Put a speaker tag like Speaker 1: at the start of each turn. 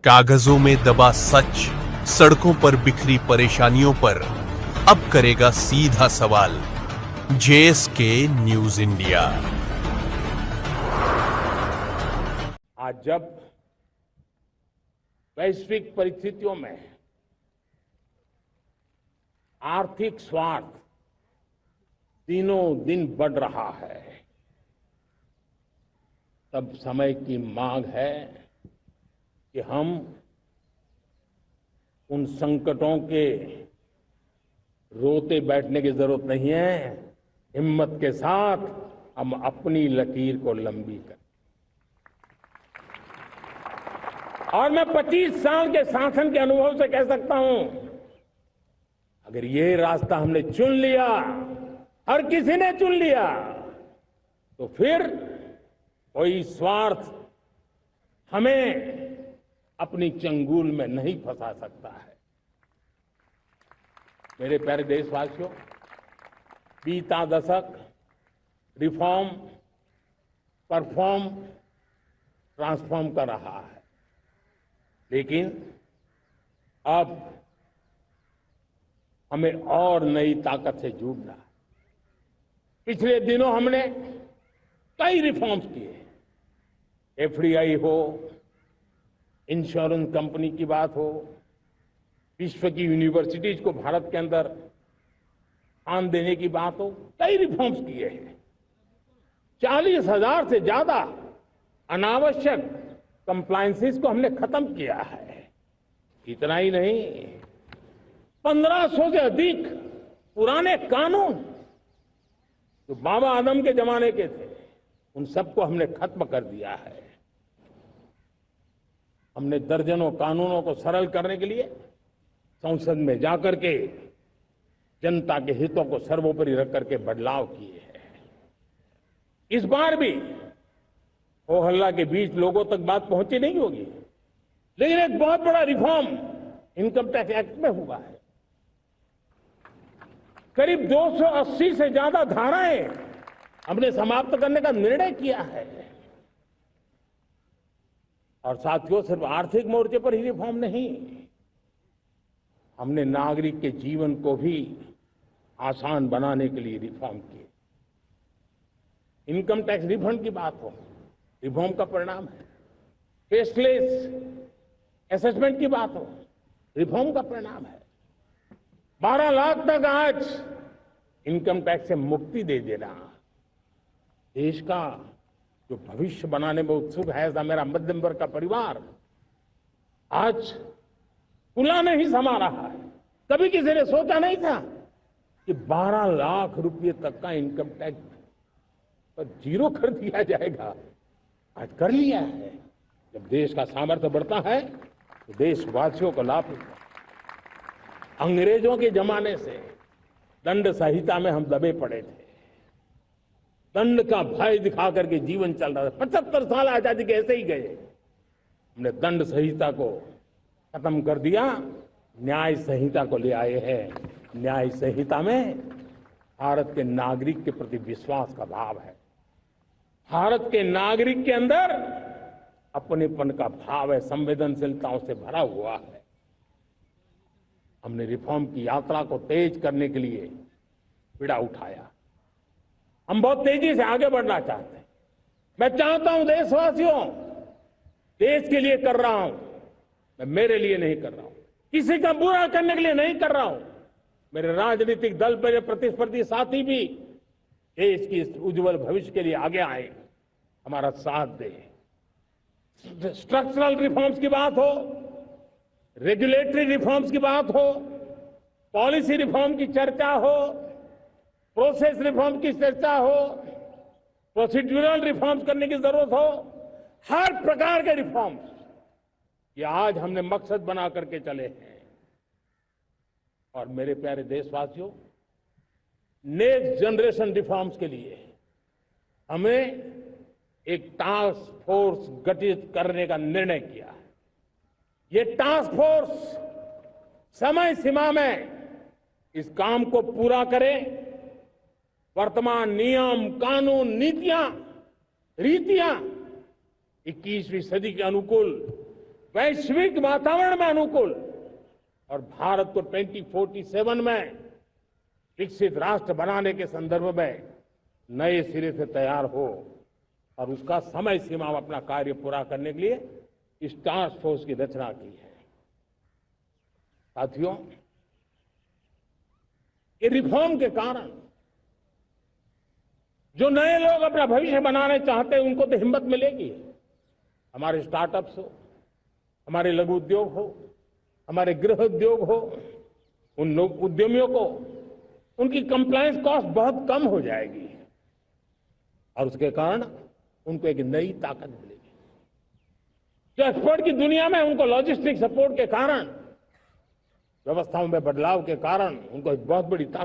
Speaker 1: कागजों में दबा सच, सड़कों पर बिखरी परेशानियों पर अब करेगा सीधा सवाल जेएसके न्यूज इंडिया।
Speaker 2: आज जब वैश्विक परिस्थितियों में आर्थिक स्वार्थ दिनों दिन बढ़ रहा है, तब समय की मांग है कि हम उन संकटों के रोते बैठने की जरूरत नहीं है। हिम्मत के साथ हम अपनी लकीर को लंबी करें। और मैं 25 साल के शासन के अनुभव से कह सकता हूं, अगर ये रास्ता हमने चुन लिया, हर किसी ने चुन लिया, तो फिर कोई स्वार्थ हमें अपनी चंगुल में नहीं फंसा सकता है। मेरे प्यारे देशवासियों, बीता दशक रिफॉर्म, परफॉर्म, ट्रांसफॉर्म कर रहा है, लेकिन अब हमें और नई ताकत से जुड़ना है। पिछले दिनों हमने कई रिफॉर्म्स किए, एफडीआई हो, इंश्योरेंस कंपनी की बात हो, विश्व की यूनिवर्सिटीज को भारत के अंदर स्थान देने की बात हो, कई रिफॉर्म्स किए हैं। 40,000 से ज्यादा अनावश्यक कंप्लायंसेस को हमने खत्म किया है। इतना ही नहीं, 1500 से अधिक पुराने कानून जो बाबा आदम के जमाने के थे, उन सबको हमने खत्म कर दिया है। हमने दर्जनों कानूनों को सरल करने के लिए संसद में जाकर के जनता के हितों को सर्वोपरि रख करके बदलाव किए हैं। इस बार भी हो हल्ला के बीच लोगों तक बात पहुंची नहीं होगी, लेकिन एक बहुत बड़ा रिफॉर्म इनकम टैक्स एक्ट में हुआ है। करीब 280 से ज्यादा धाराएं हमने समाप्त करने का निर्णय किया है। और साथियों, सिर्फ आर्थिक मोर्चे पर ही रिफॉर्म नहीं, हमने नागरिक के जीवन को भी आसान बनाने के लिए रिफॉर्म किए। इनकम टैक्स रिफंड की बात हो, रिफॉर्म का परिणाम है। फेसलेस असेसमेंट की बात हो, रिफॉर्म का परिणाम है। 12 लाख तक आज इनकम टैक्स से मुक्ति दे देना, देश का जो भविष्य बनाने में उत्सुक है, ऐसा मेरा मध्यम वर्ग का परिवार आज खुला नहीं समा रहा है। कभी किसी ने सोचा नहीं था कि 12 लाख रुपए तक का इनकम टैक्स पर जीरो कर दिया जाएगा। आज कर लिया है। जब देश का सामर्थ्य बढ़ता है तो देशवासियों को लाभ मिलता है। अंग्रेजों के जमाने से दंड संहिता में हम दबे पड़े थे, दंड का भय दिखा करके जीवन चल रहा था। 75 साल आजादी के ऐसे ही गए। हमने दंड संहिता को खत्म कर दिया, न्याय संहिता को ले आए हैं। न्याय संहिता में भारत के नागरिक के प्रति विश्वास का भाव है, भारत के नागरिक के अंदर अपनेपन का भाव है, संवेदनशीलताओं से भरा हुआ है। हमने रिफॉर्म की यात्रा को तेज करने के लिए बीड़ा उठाया। हम बहुत तेजी से आगे बढ़ना चाहते हैं। मैं चाहता हूं देशवासियों, देश के लिए कर रहा हूं, मैं मेरे लिए नहीं कर रहा हूं, किसी का बुरा करने के लिए नहीं कर रहा हूं। मेरे राजनीतिक दल, मेरे प्रतिस्पर्धी साथी भी देश की इस उज्जवल भविष्य के लिए आगे आए, हमारा साथ दें। स्ट्रक्चरल रिफॉर्म्स की बात हो, रेगुलेटरी रिफॉर्म्स की बात हो, पॉलिसी रिफॉर्म की चर्चा हो, प्रोसेस रिफॉर्म की चर्चा हो, प्रोसीड्यूरल रिफॉर्म्स करने की जरूरत हो, हर प्रकार के रिफॉर्म्स ये आज हमने मकसद बना करके चले हैं। और मेरे प्यारे देशवासियों, नेक्स्ट जनरेशन रिफॉर्म्स के लिए हमें एक टास्क फोर्स गठित करने का निर्णय किया है। ये टास्क फोर्स समय सीमा में इस काम को पूरा करे, वर्तमान नियम, कानून, नीतियां, रीतियां 21वीं सदी के अनुकूल वैश्विक वातावरण में अनुकूल और भारत को 2047 में विकसित राष्ट्र बनाने के संदर्भ में नए सिरे से तैयार हो और उसका समय सीमा में अपना कार्य पूरा करने के लिए इस टास्क फोर्स की रचना की है। साथियों, ये रिफॉर्म के कारण जो नए लोग अपना भविष्य बनाने चाहते हैं उनको तो हिम्मत मिलेगी। हमारे स्टार्टअप्स हो, हमारे लघु उद्योग हो, हमारे गृह उद्योग हो, उन उद्यमियों को उनकी कंप्लायंस कॉस्ट बहुत कम हो जाएगी और उसके कारण उनको एक नई ताकत मिलेगी। जो एक्सपोर्ट की दुनिया में उनको लॉजिस्टिक सपोर्ट के कारण, व्यवस्थाओं में बदलाव के कारण उनको एक बहुत बड़ी ताकत